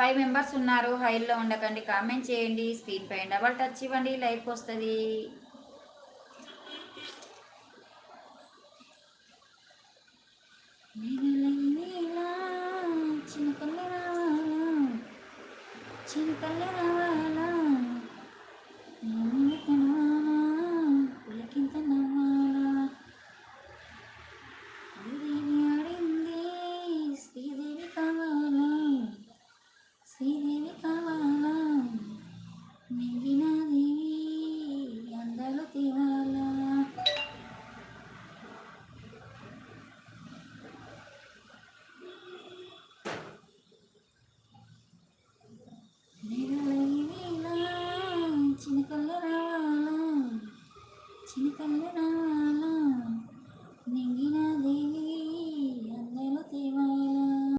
5 members ఉన్నారు. హైల్లో ఉండకండి, comment చేయండి. స్క్రీన్ పైన డబల్ టచ్ ఇవ్వండి, లైక్ వస్తుంది. చిన్నకల్లి రావాలా